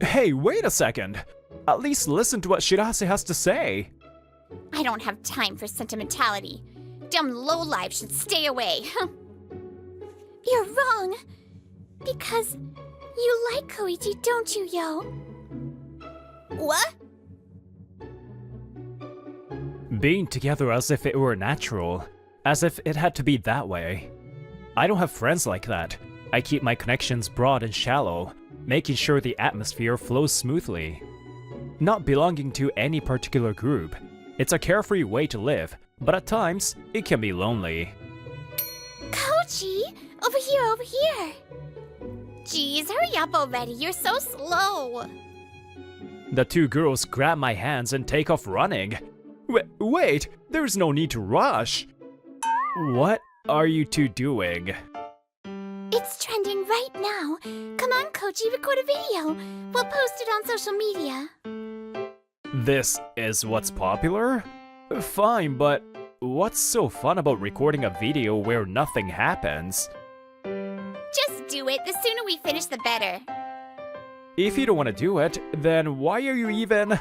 Hey, wait a second! At least listen to what Shirase has to say! I don't have time for sentimentality. Dumb lowlife should stay away. You're wrong. Because you like Koichi, don't you, Yo? What? Being together as if it were natural. As if it had to be that way. I don't have friends like that. I keep my connections broad and shallow, making sure the atmosphere flows smoothly. Not belonging to any particular group. It's a carefree way to live, but at times, it can be lonely. Koichi! Over here, over here! Jeez, hurry up already, you're so slow! The two girls grab my hands and take off running. Wait, there's no need to rush! What are you two doing? It's trending right now. Come on, Koichi, record a video. We'll post it on social media. This is what's popular? Fine, but what's so fun about recording a video where nothing happens? Just do it. The sooner we finish, the better. If you don't want to do it, then why are you even... This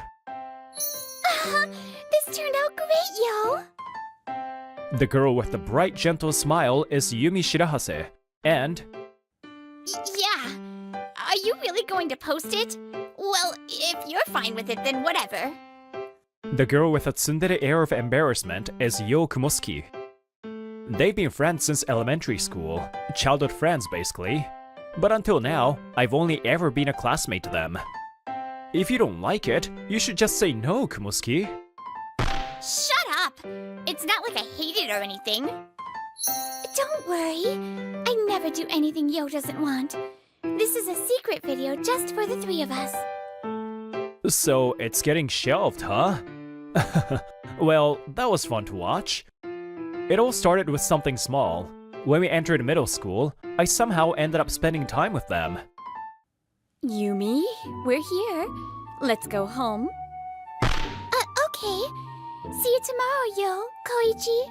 turned out great, Yo! The girl with the bright, gentle smile is Yumi Shirahase, and... Yeah. Are you really going to post it? Well, if you're fine with it, then whatever. The girl with a tsundere air of embarrassment is Yo Kumosuki. They've been friends since elementary school, childhood friends basically. But until now, I've only ever been a classmate to them. If you don't like it, you should just say no, Kumosuki. Shut up! It's not like I hate it or anything. Don't worry. I never do anything Yo doesn't want. This is a secret video just for the three of us. So it's getting shelved, huh? Well, that was fun to watch. It all started with something small. When we entered middle school, I somehow ended up spending time with them. Yumi, we're here. Let's go home. Okay. See you tomorrow, Yo, Koichi.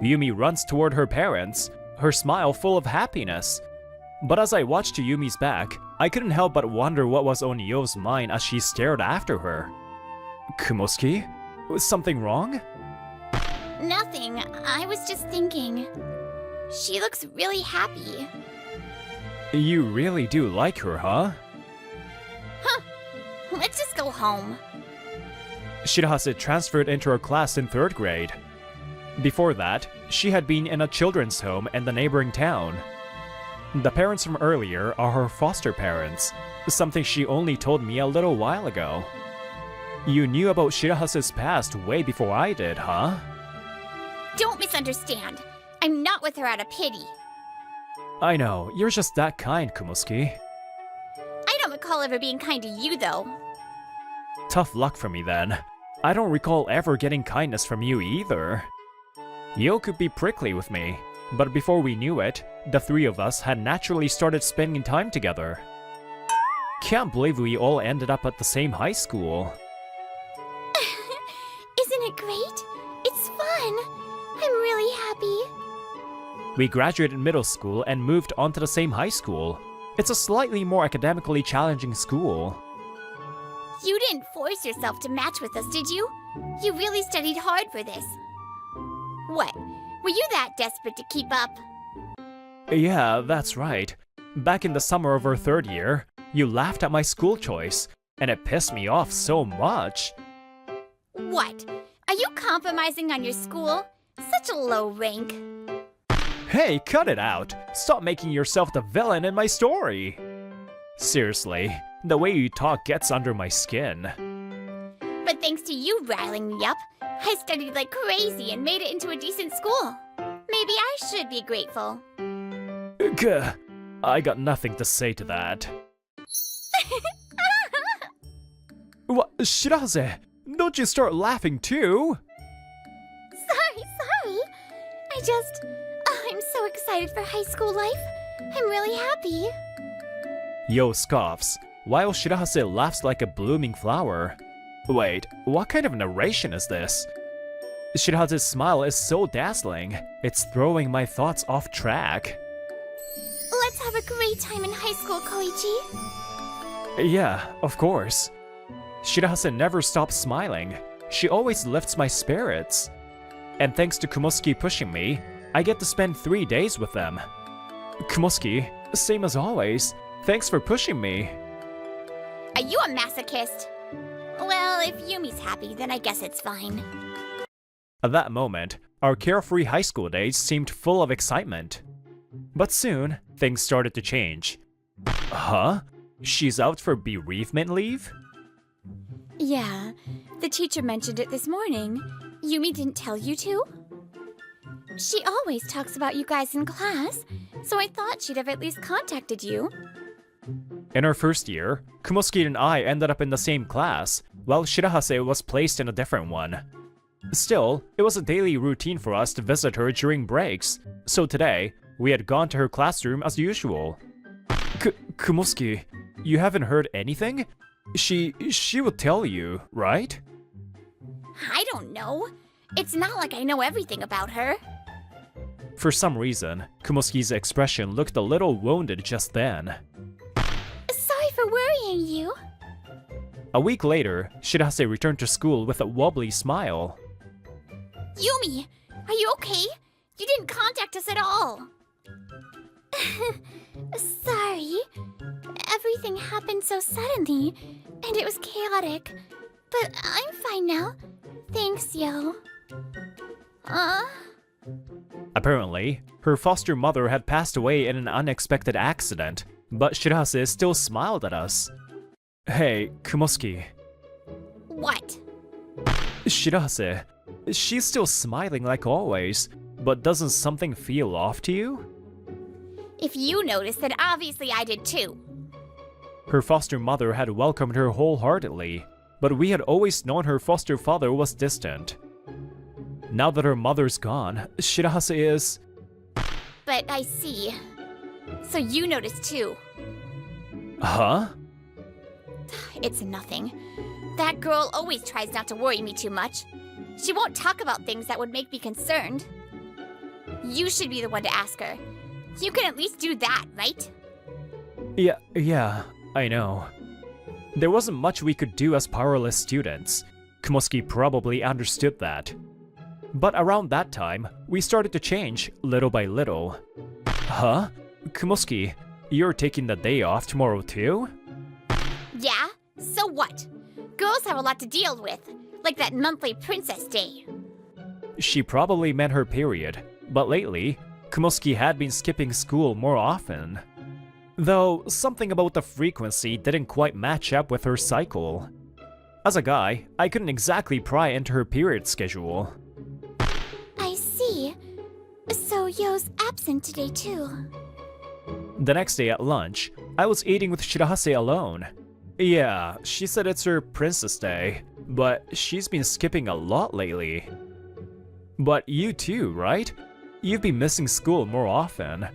Yumi runs toward her parents, her smile full of happiness. But as I watched to Yumi's back, I couldn't help but wonder what was on Yo's mind as she stared after her. Kumosuki? Was something wrong? Nothing. I was just thinking. She looks really happy. You really do like her, huh? Huh. Let's just go home. Shirahase transferred into her class in 3rd grade. Before that, she had been in a children's home in the neighboring town. The parents from earlier are her foster parents, something she only told me a little while ago. You knew about Shirahase's past way before I did, huh? Don't misunderstand. I'm not with her out of pity. I know, you're just that kind, Kumosuki. I don't recall ever being kind to you, though. Tough luck for me then. I don't recall ever getting kindness from you either. Yo could be prickly with me, but before we knew it, the three of us had naturally started spending time together. Can't believe we all ended up at the same high school. Isn't it great? It's fun. I'm really happy. We graduated middle school and moved on to the same high school. It's a slightly more academically challenging school. You didn't force yourself to match with us, did you? You really studied hard for this. What? Were you that desperate to keep up? Yeah, that's right. Back in the summer of our 3rd year, you laughed at my school choice, and it pissed me off so much. What? Are you compromising on your school? Such a low rank. Hey, cut it out! Stop making yourself the villain in my story! Seriously, the way you talk gets under my skin. But thanks to you riling me up, I studied like crazy and made it into a decent school. Maybe I should be grateful. Gah, I got nothing to say to that. What, Shirase? Don't you start laughing too? Sorry. I'm so excited for high school life. I'm really happy. Yo scoffs, while Shirahase laughs like a blooming flower. Wait, what kind of narration is this? Shirahase's smile is so dazzling, it's throwing my thoughts off track. Let's have a great time in high school, Koichi. Yeah, of course. Shirahase never stops smiling. She always lifts my spirits. And thanks to Kumosuke pushing me, I get to spend 3 days with them. Kumosuke, same as always. Thanks for pushing me. Are you a masochist? Well, if Yumi's happy, then I guess it's fine. At that moment, our carefree high school days seemed full of excitement. But soon, things started to change. Huh? She's out for bereavement leave? Yeah, the teacher mentioned it this morning. Yumi didn't tell you to? She always talks about you guys in class, so I thought she'd have at least contacted you. In our first year, Kumosuke and I ended up in the same class, while Shirahase was placed in a different one. Still, it was a daily routine for us to visit her during breaks, so today, we had gone to her classroom as usual. Kumosuke, you haven't heard anything? She would tell you, right? I don't know. It's not like I know everything about her. For some reason, Kumosuke's expression looked a little wounded just then. Sorry for worrying you. A week later, Shirahase returned to school with a wobbly smile. Yumi, are you okay? You didn't contact us at all. Sorry. Everything happened so suddenly, and it was chaotic. But I'm fine now. Thanks, yo. Apparently, her foster mother had passed away in an unexpected accident, but Shirahase still smiled at us. Hey, Kumosuke. What? Shirahase, she's still smiling like always, but doesn't something feel off to you? If you noticed, then obviously I did too. Her foster mother had welcomed her wholeheartedly, but we had always known her foster father was distant. Now that her mother's gone, Shirahase is... But I see. So you noticed too. Huh? It's nothing. That girl always tries not to worry me too much. She won't talk about things that would make me concerned. You should be the one to ask her. You can at least do that, right? Yeah, I know. There wasn't much we could do as powerless students. Kumosuke probably understood that. But around that time, we started to change little by little. Huh? Kumosuke, you're taking the day off tomorrow too? Yeah? So what? Girls have a lot to deal with, like that monthly princess day. She probably meant her period, but lately, Kumosuke had been skipping school more often. Though, something about the frequency didn't quite match up with her cycle. As a guy, I couldn't exactly pry into her period schedule. I see. So Yo's absent today too. The next day at lunch, I was eating with Shirahase alone. Yeah, she said it's her princess day, but she's been skipping a lot lately. But you too, right? You've been missing school more often.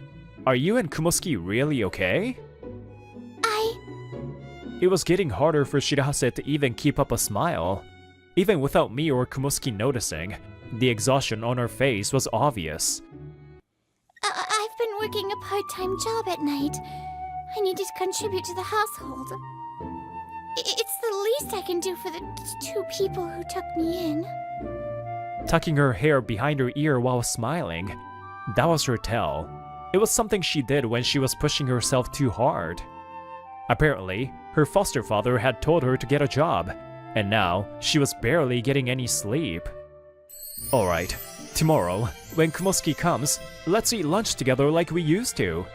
Are you and Kumosuke really okay? It was getting harder for Shirahase to even keep up a smile. Even without me or Kumosuke noticing, the exhaustion on her face was obvious. I've been working a part-time job at night. I needed to contribute to the household. It's the least I can do for the 2 people who took me in. Tucking her hair behind her ear while smiling. That was her tell. It was something she did when she was pushing herself too hard. Apparently, her foster father had told her to get a job, and now she was barely getting any sleep. Alright, tomorrow, when Kumosuke comes, let's eat lunch together like we used to.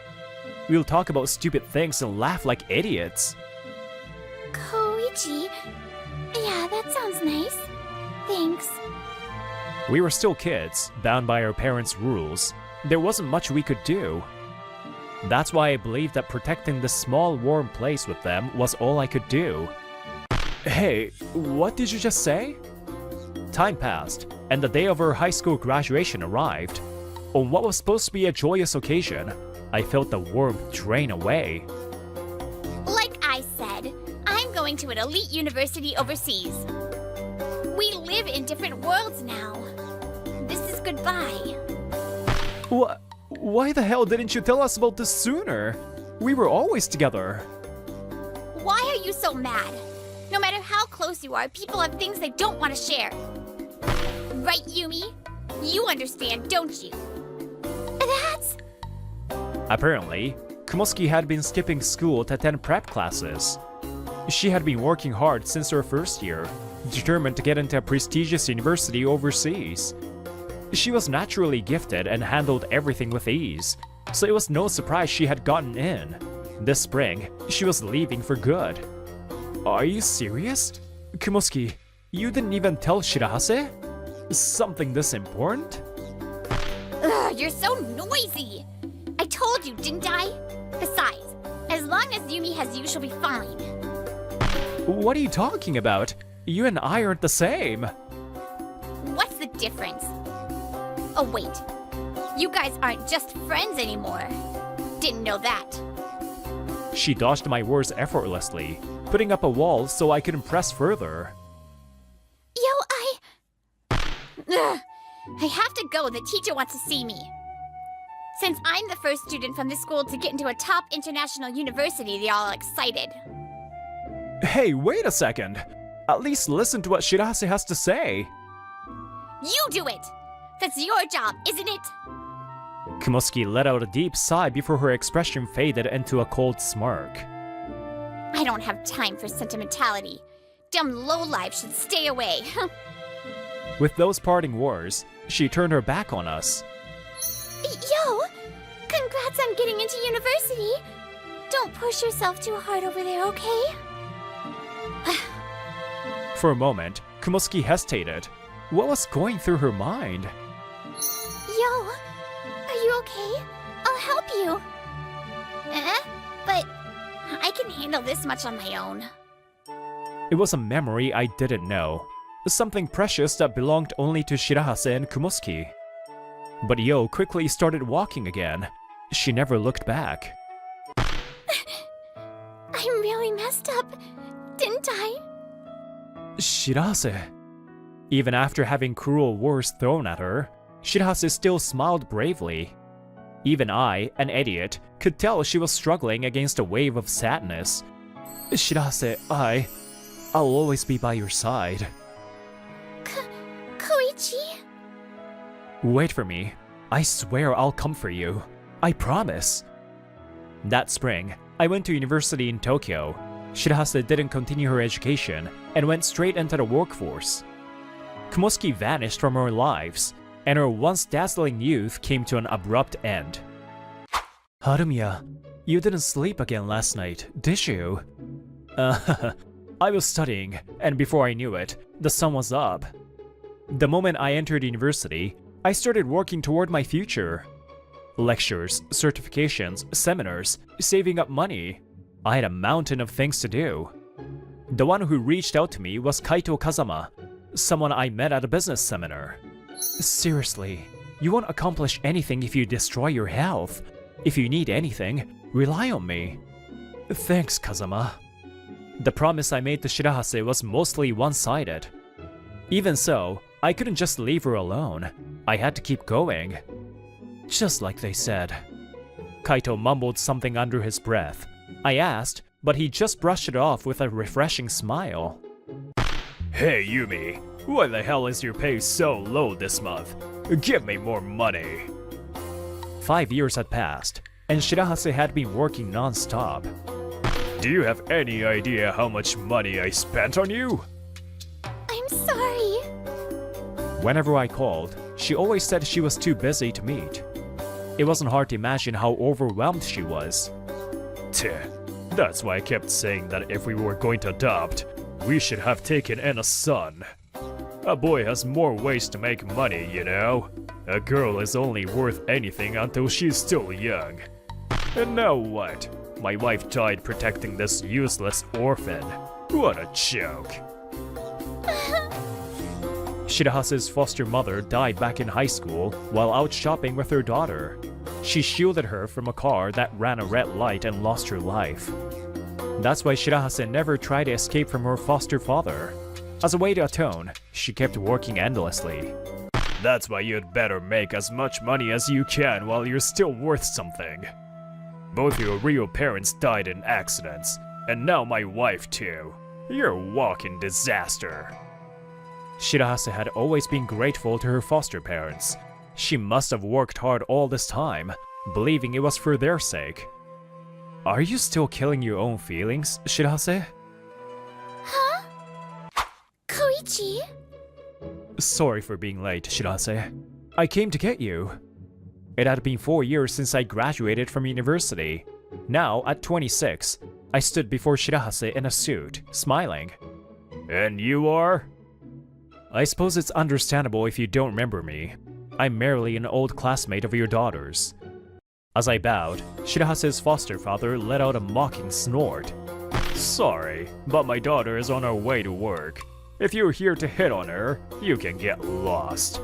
We'll talk about stupid things and laugh like idiots. Koichi? Yeah, that sounds nice. Thanks. We were still kids, bound by our parents' rules. There wasn't much we could do. That's why I believed that protecting this small warm place with them was all I could do. Hey, what did you just say? Time passed, and the day of our high school graduation arrived. On what was supposed to be a joyous occasion, I felt the warmth drain away. Like I said, I'm going to an elite university overseas. We live in different worlds now. This is goodbye. Why the hell didn't you tell us about this sooner? We were always together. Why are you so mad? No matter how close you are, people have things they don't want to share. Right, Yumi? You understand, don't you? That's... Apparently, Kumosuki had been skipping school to attend prep classes. She had been working hard since her first year, determined to get into a prestigious university overseas. She was naturally gifted and handled everything with ease, so it was no surprise she had gotten in. This spring, she was leaving for good. Are you serious? Kumosuki, you didn't even tell Shirahase? Something this important? Ugh, you're so noisy! I told you, didn't I? Besides, as long as Yumi has you, she'll be fine. What are you talking about? You and I aren't the same. What's the difference? Oh wait, you guys aren't just friends anymore. Didn't know that. She dodged my words effortlessly, putting up a wall so I couldn't press further. Ugh, I have to go, the teacher wants to see me. Since I'm the first student from this school to get into a top international university, they're all excited. Hey, wait a second. At least listen to what Shirahase has to say. You do it! That's your job, isn't it? Kumosuki let out a deep sigh before her expression faded into a cold smirk. I don't have time for sentimentality. Dumb lowlife should stay away. With those parting words, she turned her back on us. Yo! Congrats on getting into university! Don't push yourself too hard over there, okay? For a moment, Kumosuki hesitated. What was going through her mind? Yo! Are you okay? I'll help you. But I can handle this much on my own. It was a memory I didn't know. Something precious that belonged only to Shirahase and Kumosuki. But Yo quickly started walking again. She never looked back. I really messed up, didn't I? Shirahase. Even after having cruel words thrown at her, Shirahase still smiled bravely. Even I, an idiot, could tell she was struggling against a wave of sadness. Shirahase, I'll always be by your side. Koichi? Wait for me. I swear I'll come for you. I promise. That spring, I went to university in Tokyo. Shirahase didn't continue her education and went straight into the workforce. Kumosuki vanished from our lives, and our once dazzling youth came to an abrupt end. Harumiya, you didn't sleep again last night, did you? I was studying, and before I knew it, the sun was up. The moment I entered university, I started working toward my future. Lectures, certifications, seminars, saving up money. I had a mountain of things to do. The one who reached out to me was Kaito Kazama, someone I met at a business seminar. Seriously, you won't accomplish anything if you destroy your health. If you need anything, rely on me. Thanks, Kazama. The promise I made to Shirahase was mostly one-sided. Even so, I couldn't just leave her alone. I had to keep going. Just like they said. Kaito mumbled something under his breath. I asked, but he just brushed it off with a refreshing smile. Hey Yumi, why the hell is your pay so low this month? Give me more money. 5 years had passed, and Shirahase had been working non-stop. Do you have any idea how much money I spent on you? I'm sorry. Whenever I called, she always said she was too busy to meet. It wasn't hard to imagine how overwhelmed she was. That's why I kept saying that if we were going to adopt, we should have taken in a son. A boy has more ways to make money, you know? A girl is only worth anything until she's still young. And now what? My wife died protecting this useless orphan. What a joke. Shirahase's foster mother died back in high school while out shopping with her daughter. She shielded her from a car that ran a red light and lost her life. That's why Shirahase never tried to escape from her foster father. As a way to atone, she kept working endlessly. That's why you'd better make as much money as you can while you're still worth something. Both your real parents died in accidents, And now my wife too. You're a walking disaster. Shirahase had always been grateful to her foster parents. She must have worked hard all this time, believing it was for their sake. Are you still killing your own feelings, Shirahase? Huh? Koichi? Sorry for being late, Shirahase. I came to get you. It had been 4 years since I graduated from university. Now, at 26, I stood before Shirahase in a suit, smiling. And you are? I suppose it's understandable if you don't remember me. I'm merely an old classmate of your daughter's. As I bowed, Shirahase's foster father let out a mocking snort. Sorry, but my daughter is on her way to work. If you're here to hit on her, you can get lost.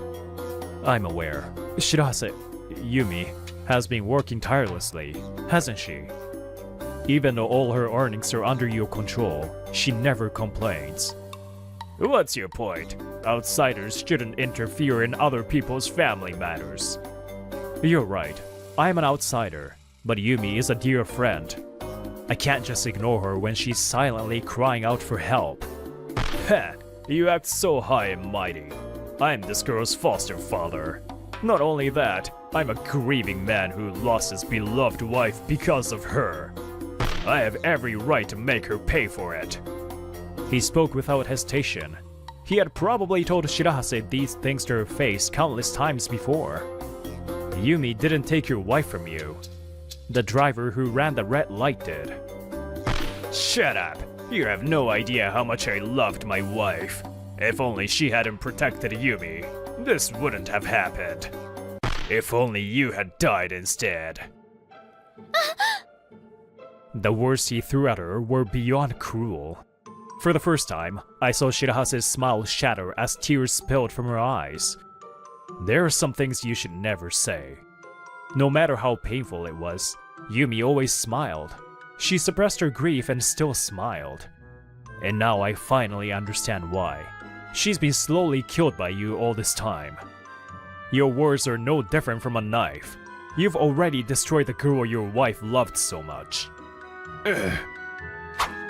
I'm aware. Shirahase, Yumi, has been working tirelessly, hasn't she? Even though all her earnings are under your control, she never complains. What's your point? Outsiders shouldn't interfere in other people's family matters. You're right. I'm an outsider, but Yumi is a dear friend. I can't just ignore her when she's silently crying out for help. Heh, you act so high and mighty. I'm this girl's foster father. Not only that, I'm a grieving man who lost his beloved wife because of her. I have every right to make her pay for it. He spoke without hesitation. He had probably told Shirahase these things to her face countless times before. Yumi didn't take your wife from you. The driver who ran the red light did. Shut up! You have no idea how much I loved my wife. If only she hadn't protected Yumi, this wouldn't have happened. If only you had died instead. The words he threw at her were beyond cruel. For the first time, I saw Shirahase's smile shatter as tears spilled from her eyes. There are some things you should never say. No matter how painful it was, Yumi always smiled. She suppressed her grief and still smiled. And now I finally understand why. She's been slowly killed by you all this time. Your words are no different from a knife. You've already destroyed the girl your wife loved so much. Ugh.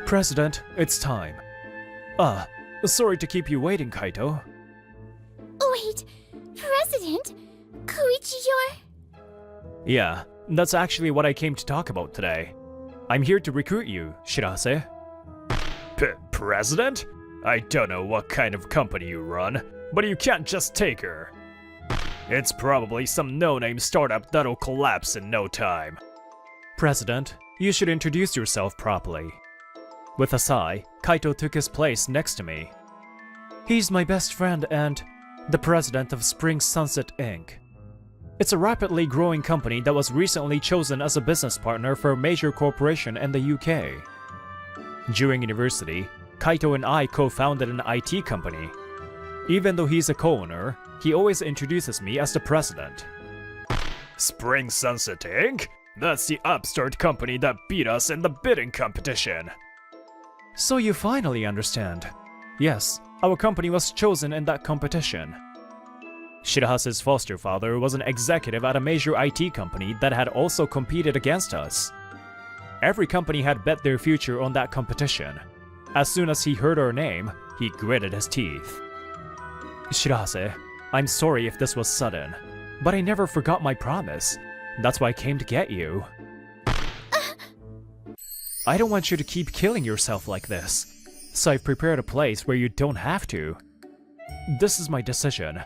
President, it's time. Sorry to keep you waiting, Kaito. Wait, President? Koichi, you're... Yeah, that's actually what I came to talk about today. I'm here to recruit you, Shirahase. President? I don't know what kind of company you run, but you can't just take her. It's probably some no-name startup that'll collapse in no time. President, you should introduce yourself properly. With a sigh, Kaito took his place next to me. He's my best friend and the president of Spring Sunset Inc. It's a rapidly growing company that was recently chosen as a business partner for a major corporation in the UK. During university, Kaito and I co-founded an IT company. Even though he's a co-owner, he always introduces me as the president. Spring Sunset Inc? That's the upstart company that beat us in the bidding competition. So you finally understand. Yes, our company was chosen in that competition. Shirahase's foster father was an executive at a major IT company that had also competed against us. Every company had bet their future on that competition. As soon as he heard our name, he gritted his teeth. Shirahase, I'm sorry if this was sudden, but I never forgot my promise. That's why I came to get you. I don't want you to keep killing yourself like this, so I've prepared a place where you don't have to. This is my decision.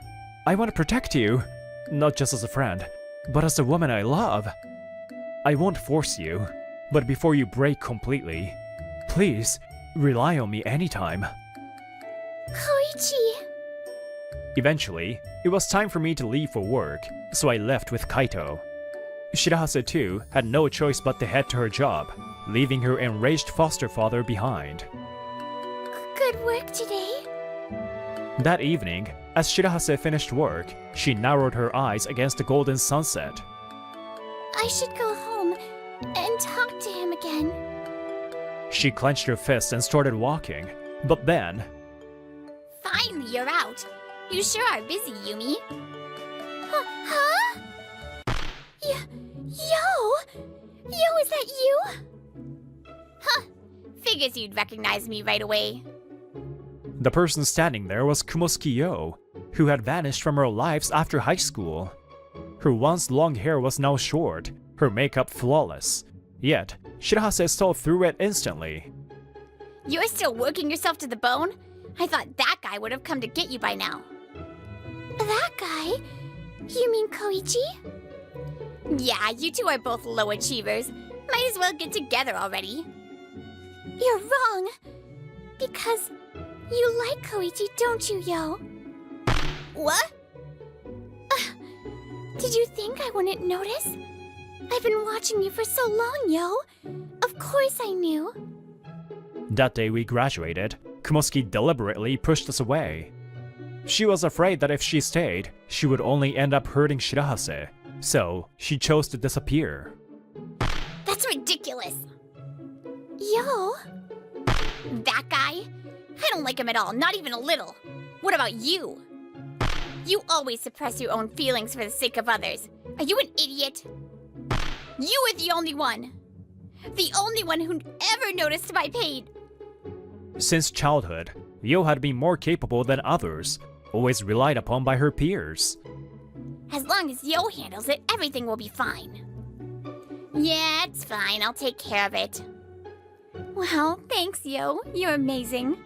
I want to protect you, not just as a friend, but as the woman I love. I won't force you, but before you break completely, please, rely on me anytime. Koichi! Eventually, it was time for me to leave for work, so I left with Kaito. Shirahase too had no choice but to head to her job, leaving her enraged foster father behind. Good work today. That evening, as Shirahase finished work, she narrowed her eyes against the golden sunset. I should go home and talk to him again. She clenched her fists and started walking, but then... Finally, you're out. You sure are busy, Yumi. Huh? Yo! Yo, is that you? Huh. Figures you'd recognize me right away. The person standing there was Kumosuki Yo, who had vanished from our lives after high school. Her once long hair was now short, her makeup flawless. Yet, Shirahase saw through it instantly. You're still working yourself to the bone? I thought that guy would have come to get you by now. That guy? You mean Koichi? Yeah, you two are both low achievers. Might as well get together already. You're wrong. Because you like Koichi, don't you, Yo? What? Did you think I wouldn't notice? I've been watching you for so long, Yo. Of course I knew. That day we graduated, Kumosuki deliberately pushed us away. She was afraid that if she stayed, she would only end up hurting Shirahase, so she chose to disappear. That's ridiculous. Yo? That guy? I don't like him at all, not even a little. What about you? You always suppress your own feelings for the sake of others. Are you an idiot? You were the only one. The only one who ever noticed my pain. Since childhood, Yo had been more capable than others, always relied upon by her peers. As long as Yo handles it, everything will be fine. Yeah, it's fine. I'll take care of it. Well, thanks, Yo. You're amazing.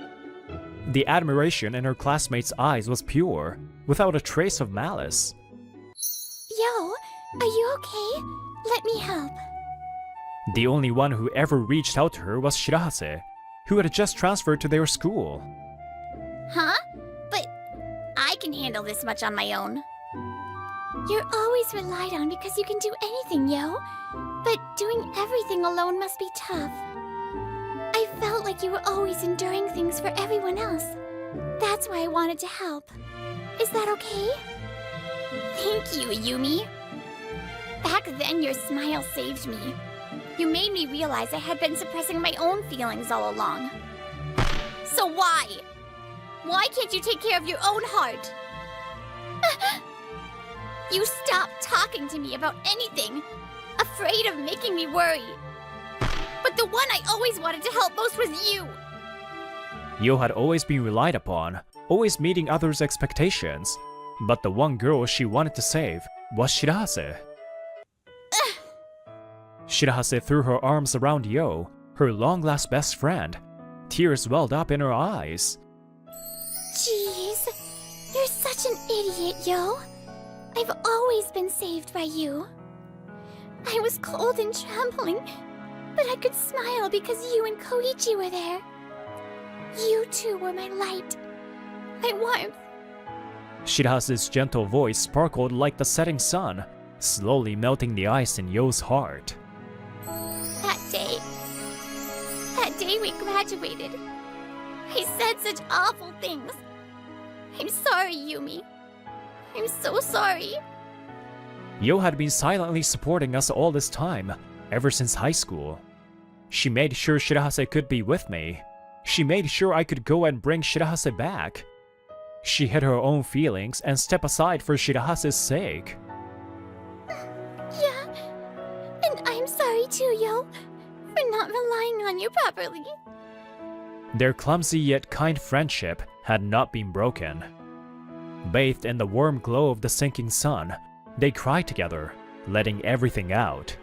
The admiration in her classmates' eyes was pure, without a trace of malice. Yo, are you okay? Let me help. The only one who ever reached out to her was Shirahase, who had just transferred to their school. Huh? But I can handle this much on my own. You're always relied on because you can do anything, Yo. But doing everything alone must be tough. I felt like you were always enduring things for everyone else. That's why I wanted to help. Is that okay? Thank you, Yumi. Back then, your smile saved me. You made me realize I had been suppressing my own feelings all along. So why? Why can't you take care of your own heart? You stopped talking to me about anything, afraid of making me worry. But the one I always wanted to help most was you. Yo had always been relied upon, always meeting others' expectations. But the one girl she wanted to save was Shirahase. Shirahase threw her arms around Yo, her long-lost best friend. Tears welled up in her eyes. Jeez, you're such an idiot, Yo. I've always been saved by you. I was cold and trembling, but I could smile because you and Koichi were there. You two were my light, my warmth. Shirahase's gentle voice sparkled like the setting sun, slowly melting the ice in Yo's heart. That day we graduated, I said such awful things. I'm sorry, Yumi. I'm so sorry. Yo had been silently supporting us all this time, ever since high school. She made sure Shirahase could be with me. She made sure I could go and bring Shirahase back. She hid her own feelings and stepped aside for Shirahase's sake. Yeah, and I'm sorry too, Yo, for not relying on you properly. Their clumsy yet kind friendship had not been broken. Bathed in the warm glow of the sinking sun, they cried together, letting everything out.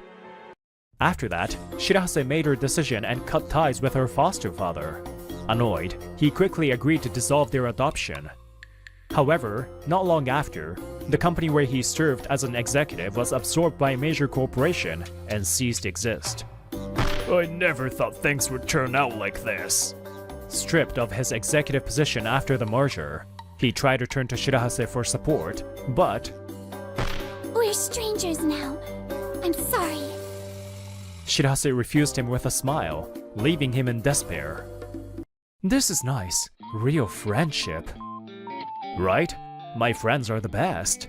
After that, Shirahase made her decision and cut ties with her foster father. Annoyed, he quickly agreed to dissolve their adoption. However, not long after, the company where he served as an executive was absorbed by a major corporation and ceased to exist. I never thought things would turn out like this. Stripped of his executive position after the merger, he tried to turn to Shirahase for support, but... We're strangers now. I'm sorry. Shirahase refused him with a smile, leaving him in despair. This is nice. Real friendship. Right? My friends are the best.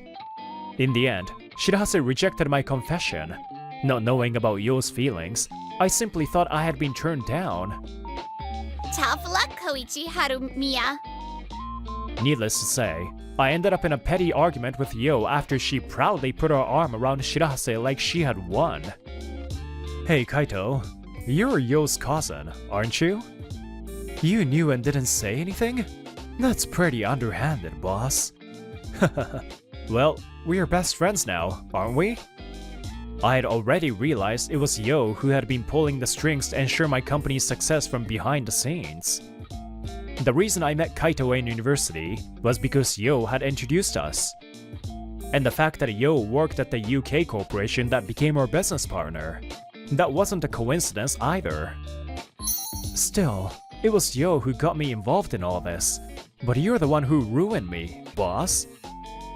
In the end, Shirahase rejected my confession. Not knowing about Yo's feelings, I simply thought I had been turned down. Tough luck, Koichi Harumiya. Needless to say, I ended up in a petty argument with Yo after she proudly put her arm around Shirahase like she had won. Hey Kaito, you're Yo's cousin, aren't you? You knew and didn't say anything? That's pretty underhanded, boss. Well, we are best friends now, aren't we? I had already realized it was Yo who had been pulling the strings to ensure my company's success from behind the scenes. The reason I met Kaito in university was because Yo had introduced us. And the fact that Yo worked at the UK corporation that became our business partner. That wasn't a coincidence either. Still, it was Yo who got me involved in all this. But you're the one who ruined me, boss.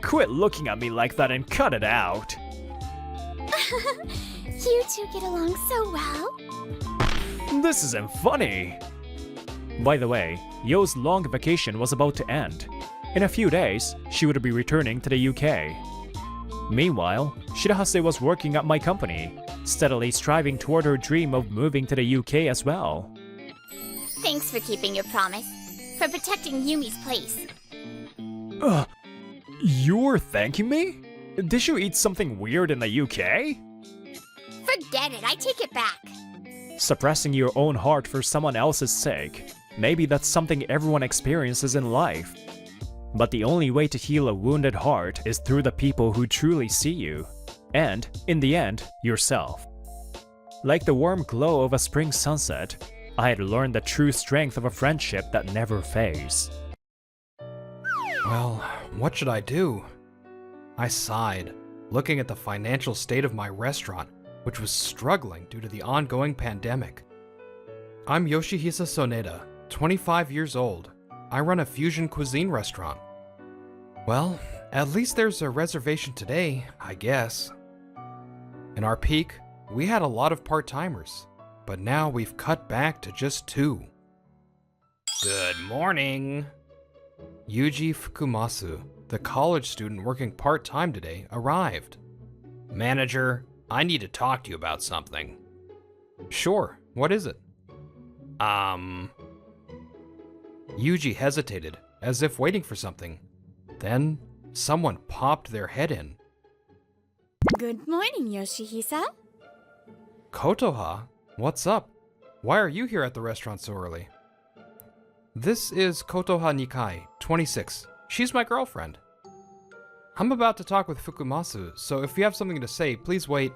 Quit looking at me like that and cut it out. You two get along so well. This isn't funny. By the way, Yo's long vacation was about to end. In a few days, she would be returning to the UK. Meanwhile, Shirahase was working at my company, steadily striving toward her dream of moving to the UK as well. Thanks for keeping your promise. For protecting Yumi's place. You're thanking me? Did you eat something weird in the UK? Forget it, I take it back. Suppressing your own heart for someone else's sake. Maybe that's something everyone experiences in life. But the only way to heal a wounded heart is through the people who truly see you. And, in the end, yourself. Like the warm glow of a spring sunset, I had learned the true strength of a friendship that never fades. Well, what should I do? I sighed, looking at the financial state of my restaurant, which was struggling due to the ongoing pandemic. I'm Yoshihisa Soneda, 25 years old. I run a fusion cuisine restaurant. Well, at least there's a reservation today, I guess. In our peak, we had a lot of part-timers, but now we've cut back to just 2. Good morning. Yuji Fukumasu, the college student working part-time today, arrived. Manager, I need to talk to you about something. Sure, what is it? Yuji hesitated, as if waiting for something. Then, someone popped their head in. Good morning, Yoshihisa. Kotoha, what's up? Why are you here at the restaurant so early? This is Kotoha Nikai, 26. She's my girlfriend. I'm about to talk with Fukumasu, so if you have something to say, please wait.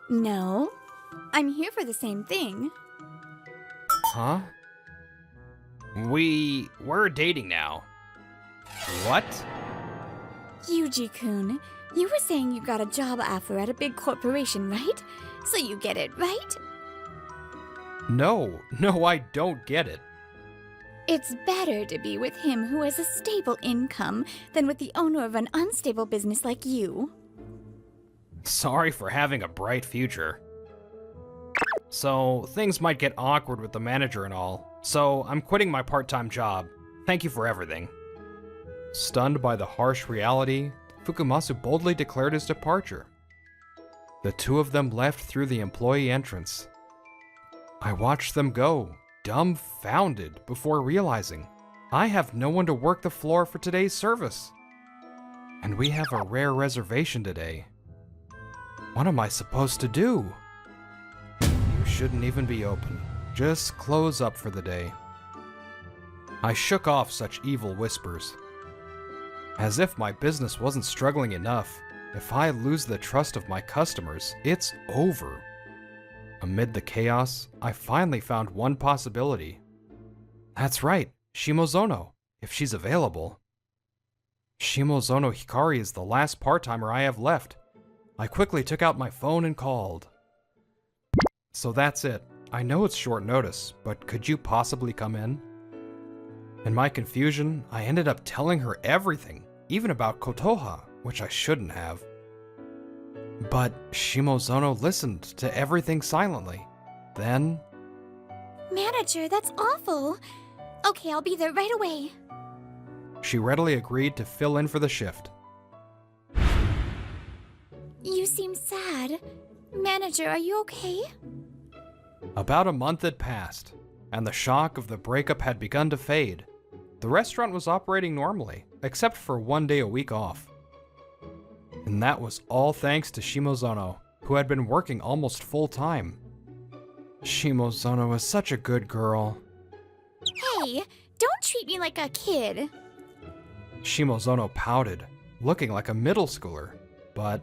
No, I'm here for the same thing. Huh? We're dating now. What? Yuji-kun, you were saying you got a job offer at a big corporation, right? So you get it, right? No, I don't get it. It's better to be with him who has a stable income than with the owner of an unstable business like you. Sorry for having a bright future. So, things might get awkward with the manager and all, so I'm quitting my part-time job. Thank you for everything. Stunned by the harsh reality, Fukumasu boldly declared his departure. The 2 of them left through the employee entrance. I watched them go, dumbfounded, before realizing I have no one to work the floor for today's service. And we have a rare reservation today. What am I supposed to do? You shouldn't even be open. Just close up for the day. I shook off such evil whispers. As if my business wasn't struggling enough, if I lose the trust of my customers, it's over. Amid the chaos, I finally found one possibility. That's right, Shimozono, if she's available. Shimozono Hikari is the last part-timer I have left. I quickly took out my phone and called. So that's it. I know it's short notice, but could you possibly come in? In my confusion, I ended up telling her everything, even about Kotoha, which I shouldn't have. But Shimozono listened to everything silently. Then... Manager, that's awful. Okay, I'll be there right away. She readily agreed to fill in for the shift. You seem sad. Manager, are you okay? About a month had passed, and the shock of the breakup had begun to fade. The restaurant was operating normally, except for 1 day a week off. And that was all thanks to Shimozono, who had been working almost full-time. Shimozono is such a good girl. Hey, don't treat me like a kid. Shimozono pouted, looking like a middle schooler, but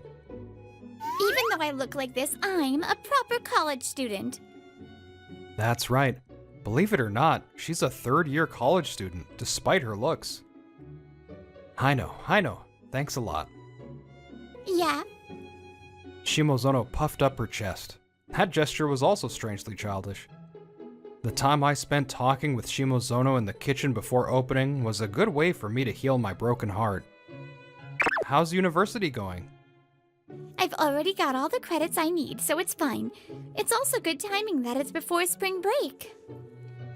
Even though I look like this, I'm a proper college student. that's right. Believe it or not, she's a third-year college student, despite her looks. I know. Thanks a lot. Yeah, Shimozono puffed up her chest. That gesture was also strangely childish. The time I spent talking with Shimozono in the kitchen before opening was a good way for me to heal my broken heart. How's university going? I've already got all the credits I need, so it's fine. It's also good timing that it's before spring break.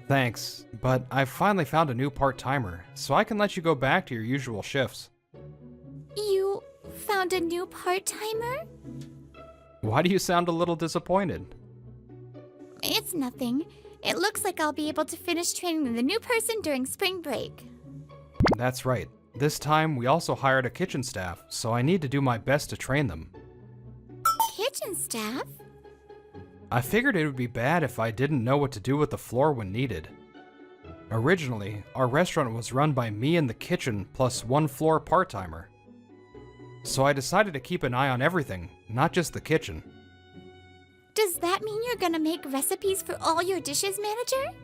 Thanks, but I've finally found a new part-timer, so I can let you go back to your usual shifts. You found a new part-timer? Why do you sound a little disappointed? It's nothing. It looks like I'll be able to finish training the new person during spring break. That's right. This time, we also hired a kitchen staff, so I need to do my best to train them. Kitchen staff? I figured it would be bad if I didn't know what to do with the floor when needed. Originally, our restaurant was run by me in the kitchen plus one floor part-timer. So I decided to keep an eye on everything, not just the kitchen. Does that mean you're gonna make recipes for all your dishes, manager?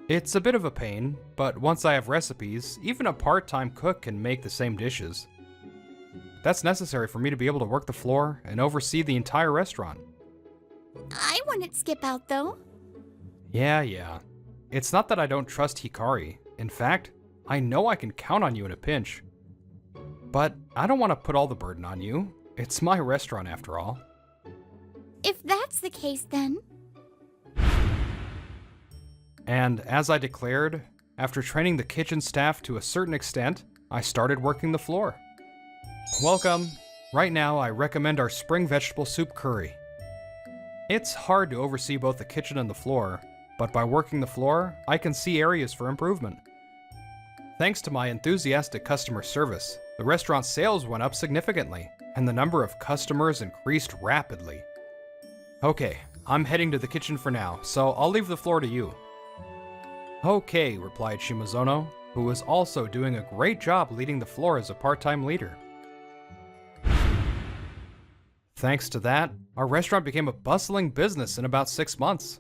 It's a bit of a pain, but once I have recipes, even a part-time cook can make the same dishes. That's necessary for me to be able to work the floor and oversee the entire restaurant. I wouldn't skip out, though. Yeah. It's not that I don't trust Hikari. In fact, I know I can count on you in a pinch. But I don't want to put all the burden on you. It's my restaurant after all. If that's the case, then. And as I declared, after training the kitchen staff to a certain extent, I started working the floor. Welcome. Right now, I recommend our spring vegetable soup curry. It's hard to oversee both the kitchen and the floor, but by working the floor, I can see areas for improvement. Thanks to my enthusiastic customer service, the restaurant's sales went up significantly, and the number of customers increased rapidly. Okay, I'm heading to the kitchen for now, so I'll leave the floor to you. Okay, replied Shimozono, who was also doing a great job leading the floor as a part-time leader. Thanks to that, our restaurant became a bustling business in about 6 months.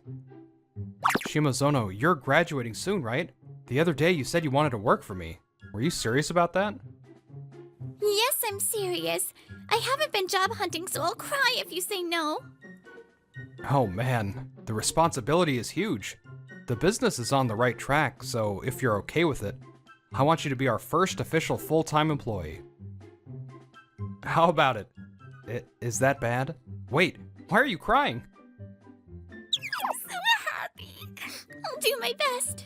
Shimozono, you're graduating soon, right? The other day you said you wanted to work for me. Were you serious about that? Yes, I'm serious. I haven't been job hunting, so I'll cry if you say no. Oh man, the responsibility is huge. The business is on the right track, so if you're okay with it, I want you to be our first official full-time employee. How about it? Is that bad? Wait, why are you crying? I'm so happy. I'll do my best.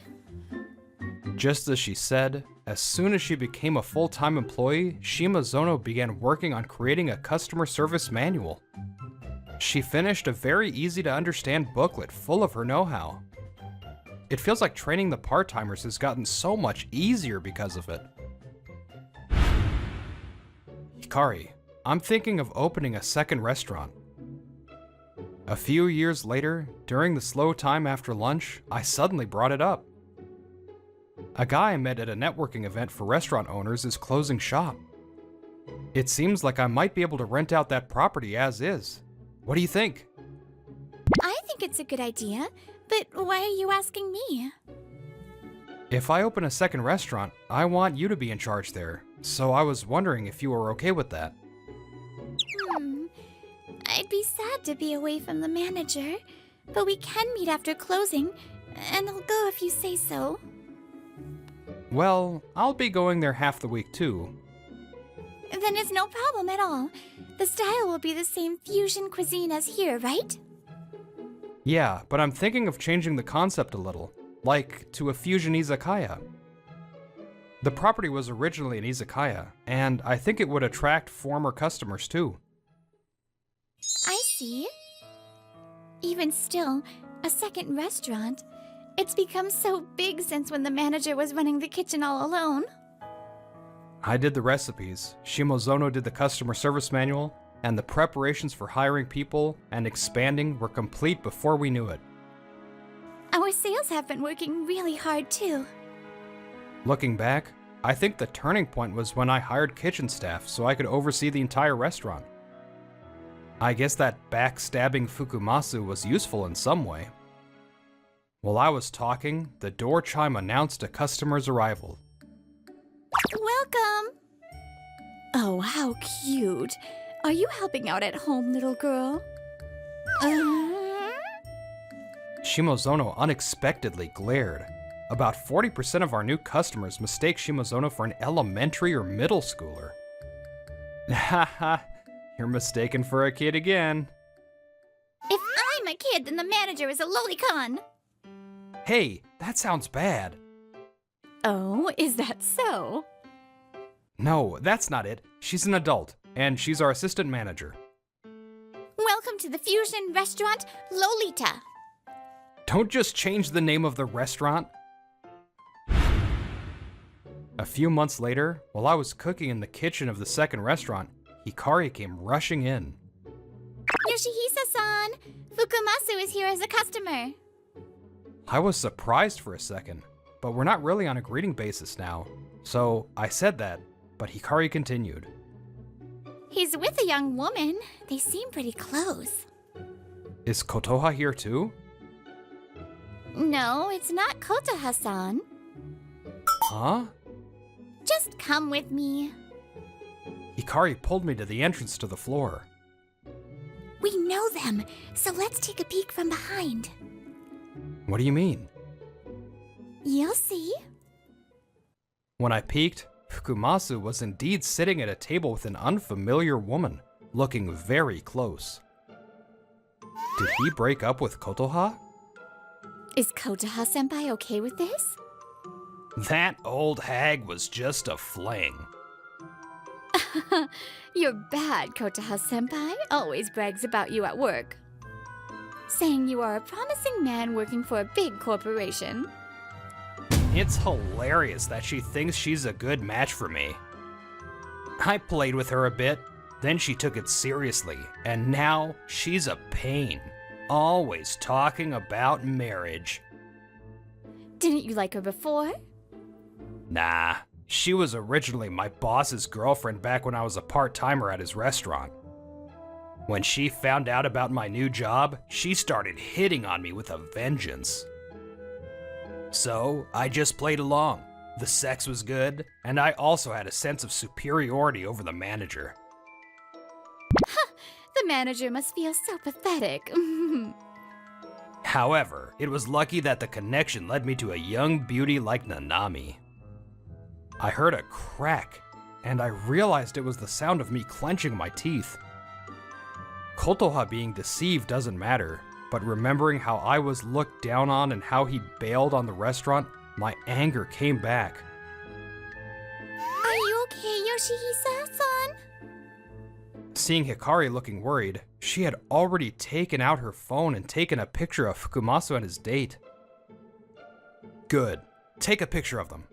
Just as she said, as soon as she became a full-time employee, Shimozono began working on creating a customer service manual. She finished a very easy-to-understand booklet full of her know-how. It feels like training the part-timers has gotten so much easier because of it. Hikari, I'm thinking of opening a second restaurant. A few years later, during the slow time after lunch, I suddenly brought it up. A guy I met at a networking event for restaurant owners is closing shop. It seems like I might be able to rent out that property as is. What do you think? I think it's a good idea, but why are you asking me? If I open a second restaurant, I want you to be in charge there, so I was wondering if you were okay with that. I'd be sad to be away from the manager, but we can meet after closing, and I'll go if you say so. Well, I'll be going there half the week too. Then it's no problem at all. The style will be the same fusion cuisine as here, right? Yeah, but I'm thinking of changing the concept a little, like to a fusion izakaya. The property was originally an izakaya, and I think it would attract former customers too. I see. Even still, a second restaurant. It's become so big since when the manager was running the kitchen all alone. I did the recipes, Shimozono did the customer service manual, and the preparations for hiring people and expanding were complete before we knew it. Our sales have been working really hard too. Looking back, I think the turning point was when I hired kitchen staff so I could oversee the entire restaurant. I guess that backstabbing Fukumasu was useful in some way. While I was talking, the door chime announced a customer's arrival. Welcome! Oh, how cute. Are you helping out at home, little girl? Shimozono unexpectedly glared. About 40% of our new customers mistake Shimozono for an elementary or middle schooler. Haha, you're mistaken for a kid again. If I'm a kid, then the manager is a lolicon. Hey, that sounds bad. Oh, is that so? No, that's not it. She's an adult, and she's our assistant manager. Welcome to the fusion restaurant, Lolita. Don't just change the name of the restaurant. A few months later, while I was cooking in the kitchen of the second restaurant, Hikari came rushing in. Yoshihisa-san, Fukumasu is here as a customer. I was surprised for a second, but we're not really on a greeting basis now. So I said that, but Hikari continued. He's with a young woman. They seem pretty close. Is Kotoha here too? No, it's not Kotoha-san. Huh? Just come with me. Hikari pulled me to the entrance to the floor. We know them, so let's take a peek from behind. What do you mean? You'll see. When I peeked, Fukumasu was indeed sitting at a table with an unfamiliar woman, looking very close. Did he break up with Kotoha? Is Kotoha-senpai okay with this? That old hag was just a fling. You're bad, Kotoha-senpai. Always brags about you at work. Saying you are a promising man working for a big corporation. It's hilarious that she thinks she's a good match for me. I played with her a bit, then she took it seriously, and now she's a pain. Always talking about marriage. Didn't you like her before? Nah, she was originally my boss's girlfriend back when I was a part-timer at his restaurant. When she found out about my new job, she started hitting on me with a vengeance. So, I just played along. The sex was good, and I also had a sense of superiority over the manager. The manager must feel so pathetic. However, it was lucky that the connection led me to a young beauty like Nanami. I heard a crack, and I realized it was the sound of me clenching my teeth. Kotoha being deceived doesn't matter, but remembering how I was looked down on and how he bailed on the restaurant, my anger came back. Are you okay, Yoshihisa-san? Seeing Hikari looking worried, she had already taken out her phone and taken a picture of Fukumasu and his date. Good. Take a picture of them.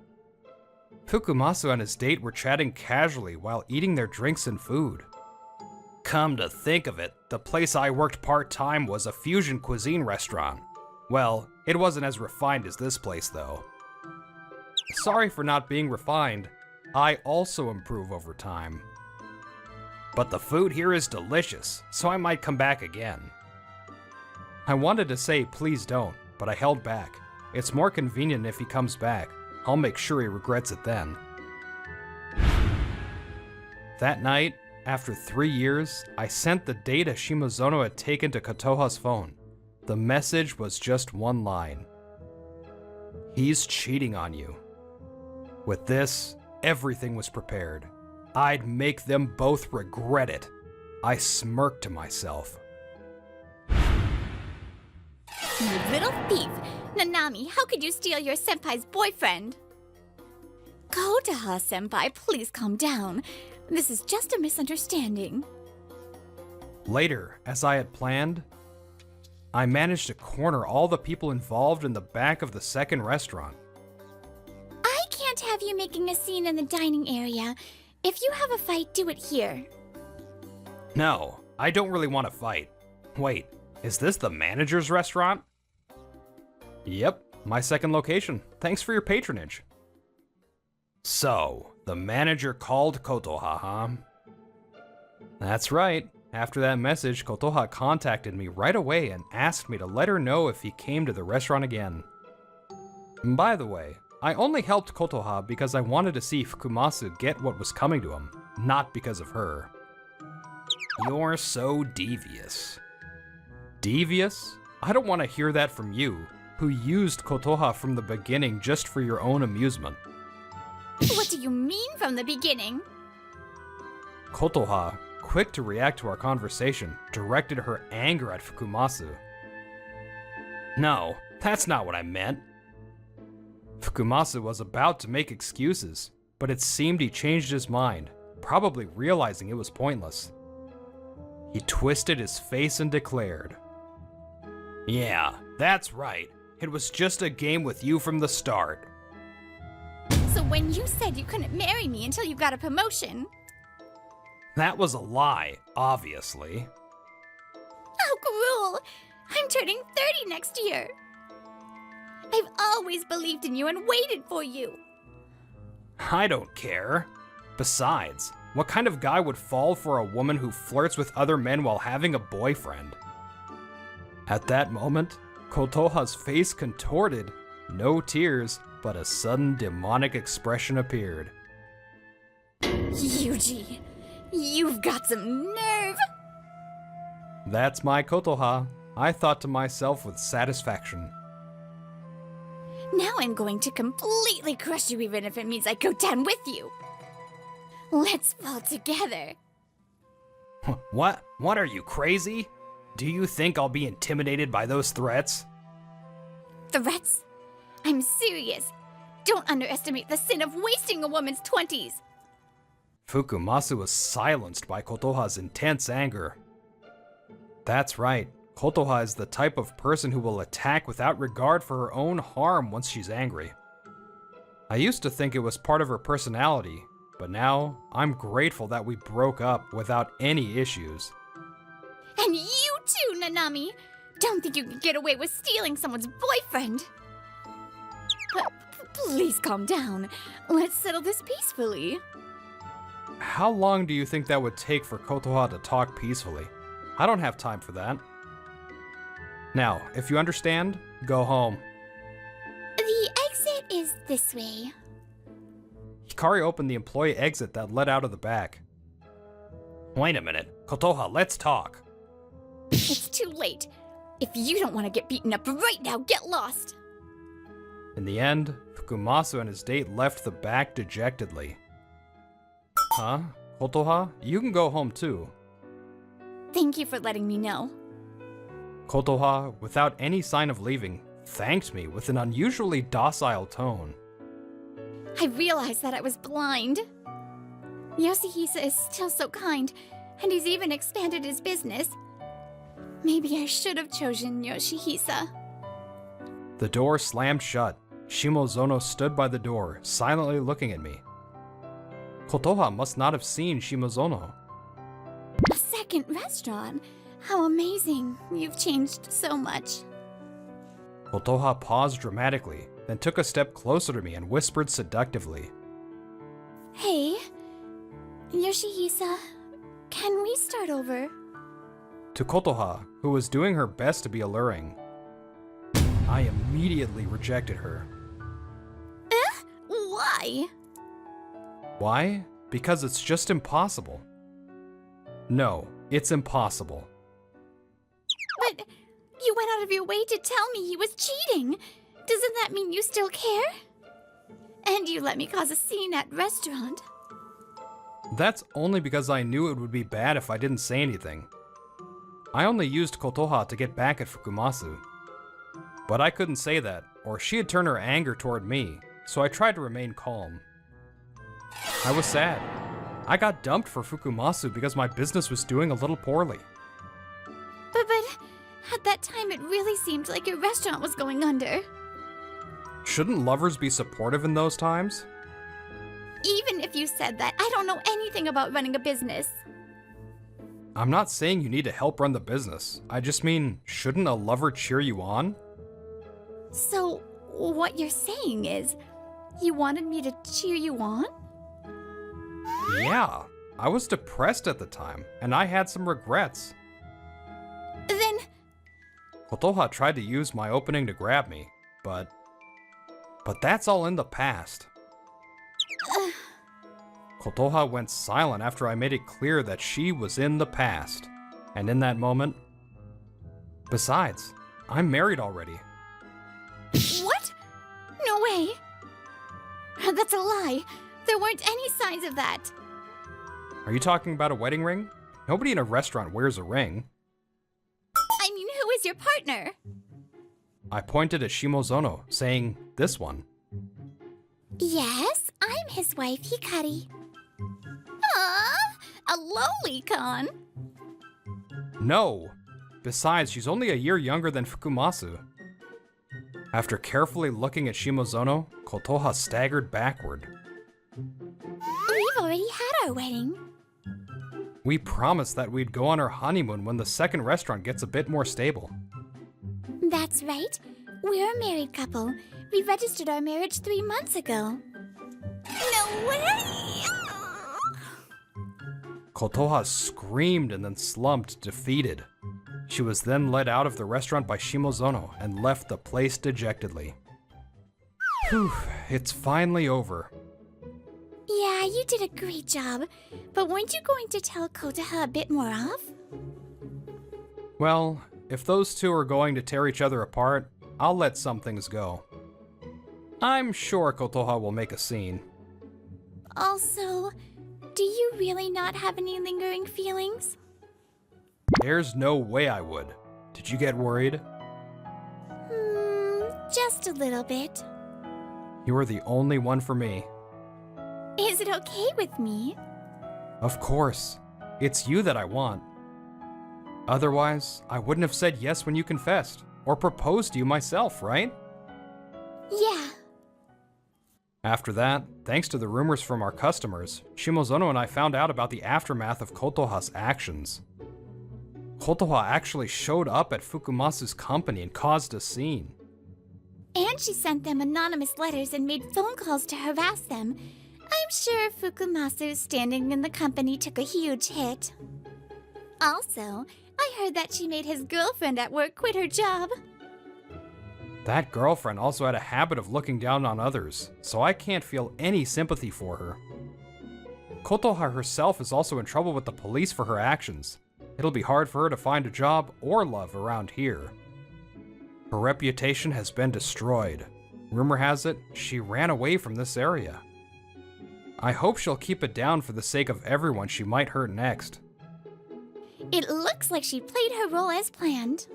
Fukumasu and his date were chatting casually while eating their drinks and food. Come to think of it, the place I worked part-time was a fusion cuisine restaurant. Well, it wasn't as refined as this place, though. Sorry for not being refined. I also improve over time. But the food here is delicious, so I might come back again. I wanted to say please don't, but I held back. It's more convenient if he comes back. I'll make sure he regrets it then. That night, after 3 years, I sent the data Shimozono had taken to Kotoha's phone. The message was just one line. He's cheating on you. With this, everything was prepared. I'd make them both regret it. I smirked to myself. You little thief! Nanami, how could you steal your senpai's boyfriend? Kotoha-senpai, please calm down. This is just a misunderstanding. Later, as I had planned, I managed to corner all the people involved in the back of the second restaurant. I can't have you making a scene in the dining area. If you have a fight, do it here. No, I don't really want to fight. Wait, is this the manager's restaurant? Yep, my second location. Thanks for your patronage. So, the manager called Kotoha, huh? That's right. After that message, Kotoha contacted me right away and asked me to let her know if he came to the restaurant again. By the way, I only helped Kotoha because I wanted to see Fukumasu get what was coming to him, not because of her. You're so devious. Devious? I don't want to hear that from you, who used Kotoha from the beginning just for your own amusement. What do you mean from the beginning? Kotoha, quick to react to our conversation, directed her anger at Fukumasu. No, that's not what I meant. Fukumasu was about to make excuses, but it seemed he changed his mind, probably realizing it was pointless. He twisted his face and declared, "Yeah, that's right. It was just a game with you from the start." So when you said you couldn't marry me until you got a promotion... That was a lie, obviously. How cruel! I'm turning 30 next year. I've always believed in you and waited for you. I don't care. Besides, what kind of guy would fall for a woman who flirts with other men while having a boyfriend? At that moment, Kotoha's face contorted. No tears, but a sudden demonic expression appeared. Yuji, you've got some nerve. That's my Kotoha, I thought to myself with satisfaction. Now I'm going to completely crush you even if it means I go down with you. Let's fall together. What? What, are you crazy? Do you think I'll be intimidated by those threats? Threats? I'm serious. Don't underestimate the sin of wasting a woman's 20s. Fukumasu was silenced by Kotoha's intense anger. That's right. Kotoha is the type of person who will attack without regard for her own harm once she's angry. I used to think it was part of her personality, but now I'm grateful that we broke up without any issues. And you too, Nanami! Don't think you can get away with stealing someone's boyfriend! Please calm down. Let's settle this peacefully. How long do you think that would take for Kotoha to talk peacefully? I don't have time for that. Now, if you understand, go home. The exit is this way. Hikari opened the employee exit that led out of the back. Wait a minute. Kotoha, let's talk. It's too late. If you don't want to get beaten up right now, get lost. In the end, Fukumasu and his date left the back dejectedly. Huh? Kotoha, you can go home too. Thank you for letting me know. Kotoha, without any sign of leaving, thanked me with an unusually docile tone. I realized that I was blind. Yoshihisa is still so kind, and he's even expanded his business. Maybe I should have chosen Yoshihisa. The door slammed shut. Shimozono stood by the door, silently looking at me. Kotoha must not have seen Shimozono. A second restaurant? How amazing. You've changed so much. Kotoha paused dramatically, then took a step closer to me and whispered seductively. Hey, Yoshihisa, can we start over? To Kotoha, who was doing her best to be alluring. I immediately rejected her. Why? Why? Because it's just impossible. No, it's impossible. But you went out of your way to tell me he was cheating. Doesn't that mean you still care? And you let me cause a scene at restaurant. That's only because I knew it would be bad if I didn't say anything. I only used Kotoha to get back at Fukumasu. But I couldn't say that, or she'd turn her anger toward me, so I tried to remain calm. I was sad. I got dumped for Fukumasu because my business was doing a little poorly. But at that time it really seemed like your restaurant was going under. Shouldn't lovers be supportive in those times? Even if you said that, I don't know anything about running a business. I'm not saying you need to help run the business. I just mean, shouldn't a lover cheer you on? So, what you're saying is, you wanted me to cheer you on? Yeah, I was depressed at the time, and I had some regrets. Then, Kotoha tried to use my opening to grab me, but that's all in the past. Kotoha went silent after I made it clear that she was in the past. And in that moment... Besides, I'm married already. what? No way. That's a lie. There weren't any signs of that. Are you talking about a wedding ring? Nobody in a restaurant wears a ring. I mean, who is your partner? I pointed at Shimozono, saying, this one. Yes, I'm his wife, Hikari. A lolicon? No! Besides, she's only a year younger than Fukumasu. After carefully looking at Shimozono, Kotoha staggered backward. We've already had our wedding. We promised that we'd go on our honeymoon when the second restaurant gets a bit more stable. That's right. We're a married couple. We registered our marriage 3 months ago. No way! Kotoha screamed and then slumped, defeated. She was then led out of the restaurant by Shimozono and left the place dejectedly. Whew, it's finally over. Yeah, you did a great job. But weren't you going to tell Kotoha a bit more off? Well, if those two are going to tear each other apart, I'll let some things go. I'm sure Kotoha will make a scene. Also, do you really not have any lingering feelings? There's no way I would. Did you get worried? Just a little bit. You are the only one for me. Is it okay with me? Of course. It's you that I want. Otherwise, I wouldn't have said yes when you confessed, or proposed to you myself, right? Yeah. After that, thanks to the rumors from our customers, Shimozono and I found out about the aftermath of Kotoha's actions. Kotoha actually showed up at Fukumasu's company and caused a scene. And she sent them anonymous letters and made phone calls to harass them. I'm sure Fukumasu standing in the company took a huge hit. Also, I heard that she made his girlfriend at work quit her job. That girlfriend also had a habit of looking down on others, so I can't feel any sympathy for her. Kotoha herself is also in trouble with the police for her actions. It'll be hard for her to find a job or love around here. Her reputation has been destroyed. Rumor has it, she ran away from this area. I hope she'll keep it down for the sake of everyone she might hurt next. It looks like she played her role as planned.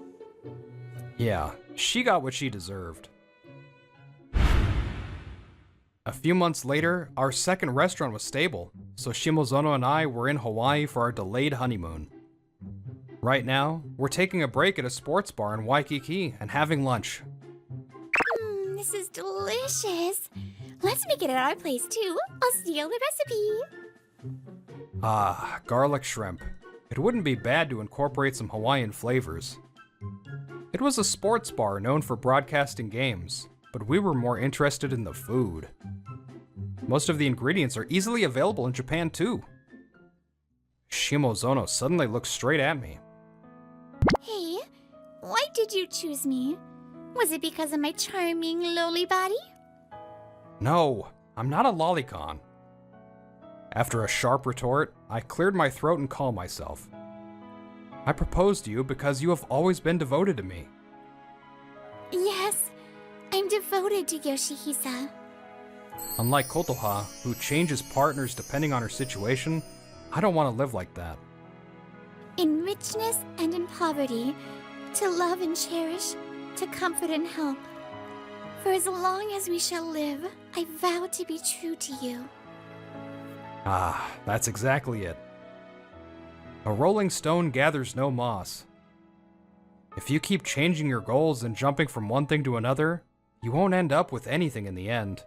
Yeah, she got what she deserved. A few months later, our second restaurant was stable, so Shimozono and I were in Hawaii for our delayed honeymoon. Right now, we're taking a break at a sports bar in Waikiki and having lunch. This is delicious. Let's make it at our place too. I'll steal the recipe. Ah, garlic shrimp. It wouldn't be bad to incorporate some Hawaiian flavors. It was a sports bar known for broadcasting games, but we were more interested in the food. Most of the ingredients are easily available in Japan too. Shimozono suddenly looked straight at me. Hey, why did you choose me? Was it because of my charming, lowly body? No, I'm not a lolicon. After a sharp retort, I cleared my throat and calmed myself. I proposed to you because you have always been devoted to me. Yes, I'm devoted to Yoshihisa. Unlike Kotoha, who changes partners depending on her situation, I don't want to live like that. In richness and in poverty, to love and cherish, to comfort and help. For as long as we shall live, I vow to be true to you. Ah, that's exactly it. A rolling stone gathers no moss. If you keep changing your goals and jumping from one thing to another, you won't end up with anything in the end.